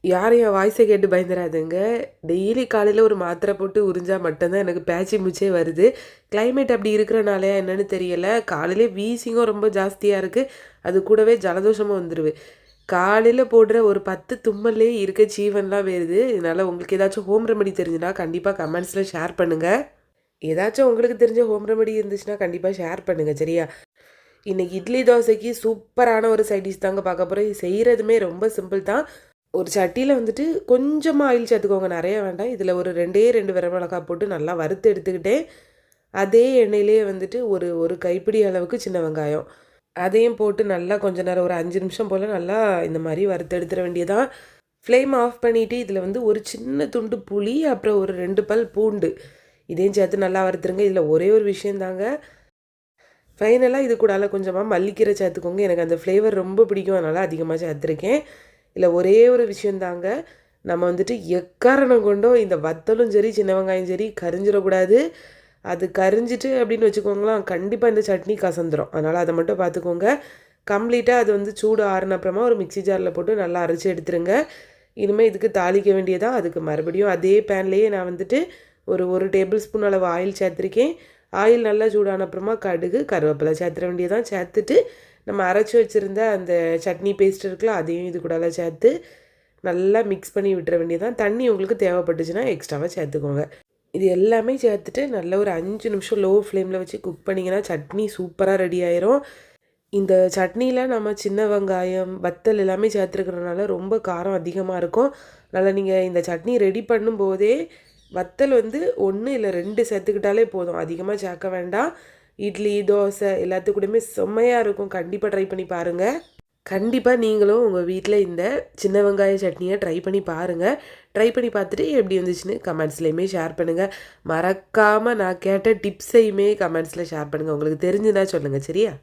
யாரும் என் வாய்ஸை கேட்டு பயந்துடாதுங்க. டெய்லி காலையில் ஒரு மாத்திரை போட்டு உறிஞ்சா மட்டும்தான் எனக்கு பேச்சு மூச்சே வருது. கிளைமேட் அப்படி இருக்கிறனாலயா என்னன்னு தெரியல. காலையிலே வீசிங்கும் ரொம்ப ஜாஸ்தியாக இருக்குது. அது கூடவே ஜலதோஷமும் வந்துடுது. காலையில் போடுற ஒரு 10 தும்மல்லே இருக்க ஜீவன்லாம் வருது. இதனால் உங்களுக்கு ஏதாச்சும் ஹோம் ரெமெடி தெரிஞ்சுன்னா கண்டிப்பாக கமெண்ட்ஸில் ஷேர் பண்ணுங்கள். ஏதாச்சும் உங்களுக்கு தெரிஞ்ச ஹோம் ரெமெடி இருந்துச்சுன்னா கண்டிப்பாக ஷேர் பண்ணுங்கள், சரியா? இன்றைக்கி இட்லி தோசைக்கு சூப்பரான ஒரு சைட் டிஷ் தாங்க பார்க்க போகிறோம். இது செய்கிறதுமே ரொம்ப சிம்பிள் தான். ஒரு சட்டியில் வந்துட்டு கொஞ்சமாக ஆயில் சேர்த்துக்கோங்க, நிறைய வேண்டாம். இதில் ஒரு 2 வரமிளகாய் போட்டு நல்லா வறுத்து எடுத்துக்கிட்டேன். அதே எண்ணெயிலேயே வந்துட்டு ஒரு கைப்பிடி அளவுக்கு சின்ன வெங்காயம் அதையும் போட்டு நல்லா கொஞ்ச நேரம் ஒரு 5 நிமிஷம் போல் நல்லா இந்த மாதிரி வறுத்து எடுத்துட வேண்டியதான். ஃப்ளேம் ஆஃப் பண்ணிவிட்டு இதில் வந்து ஒரு சின்ன துண்டு புளி, அப்புறம் ஒரு 2 பல் பூண்டு இதையும் சேர்த்து நல்லா வறுத்துருங்க. இதில் ஒரே ஒரு விஷயந்தாங்க, ஃபைனலாக இது கூட கொஞ்சமாக மல்லிக்கீரை சேர்த்துக்கோங்க. எனக்கு அந்த ஃப்ளேவர் ரொம்ப பிடிக்கும், அதனால் அதிகமாக சேர்த்துருக்கேன். இல்லை ஒரே ஒரு விஷயந்தாங்க, நம்ம வந்துட்டு எக்காரணம் கொண்டோ இந்த வத்தலும் சரி சின்ன வெங்காயம் சரி கரிஞ்சிடக்கூடாது. அது கரிஞ்சிட்டு அப்படின்னு வச்சுக்கோங்களேன், கண்டிப்பாக இந்த சட்னி கசந்துடும். அதனால் அதை மட்டும் பார்த்துக்கோங்க. கம்ப்ளீட்டாக அது வந்து சூடு ஆறின அப்புறமா ஒரு மிக்சி ஜாரில் போட்டு நல்லா அரைச்சி எடுத்துருங்க. இனிமேல் இதுக்கு தாளிக்க வேண்டியதான். அதுக்கு மறுபடியும் அதே பேன்லேயே நான் வந்துட்டு ஒரு டேபிள் ஸ்பூன் அளவு ஆயில் சேர்த்துருக்கேன். ஆயில் நல்லா சூடான அப்புறமா கடுகு கருவேப்பிலை சேர்த்துற வேண்டியதான். சேர்த்துட்டு நம்ம அரைச்சி வச்சுருந்த அந்த சட்னி பேஸ்ட் இருக்குல்ல, அதையும் இது கூட சேர்த்து நல்லா மிக்ஸ் பண்ணி விட்டுற வேண்டியதான். தண்ணி உங்களுக்கு தேவைப்பட்டுச்சுன்னா எக்ஸ்ட்ராவாக சேர்த்துக்கோங்க. இது எல்லாமே சேர்த்துட்டு நல்ல ஒரு 5 நிமிஷம் லோ ஃப்ளேமில் வச்சு குக் பண்ணிங்கன்னா சட்னி சூப்பராக ரெடி ஆயிரும். இந்த சட்னியில் நம்ம சின்ன வெங்காயம் வத்தல் எல்லாமே சேர்த்துருக்கிறதுனால ரொம்ப காரம் அதிகமாக இருக்கும். அதனால் நீங்கள் இந்த சட்னி ரெடி பண்ணும்போதே வத்தல் வந்து 1 இல்லை 2 சேர்த்துக்கிட்டாலே போதும், அதிகமாக சேர்க்க வேண்டாம். இட்லி தோசை எல்லாத்துக்கூடயுமே செம்மையாக இருக்கும். கண்டிப்பாக ட்ரை பண்ணி பாருங்கள். கண்டிப்பாக நீங்களும் உங்கள் வீட்டில் இந்த சின்ன வெங்காய சட்னியை ட்ரை பண்ணி பாருங்கள். ட்ரை பண்ணி பார்த்துட்டு எப்படி வந்துச்சுன்னு கமெண்ட்ஸ்லேயுமே ஷேர் பண்ணுங்கள். மறக்காமல் நான் கேட்ட டிப்ஸையுமே கமெண்ட்ஸில் ஷேர் பண்ணுங்கள். உங்களுக்கு தெரிஞ்சுதான் சொல்லுங்கள், சரியா?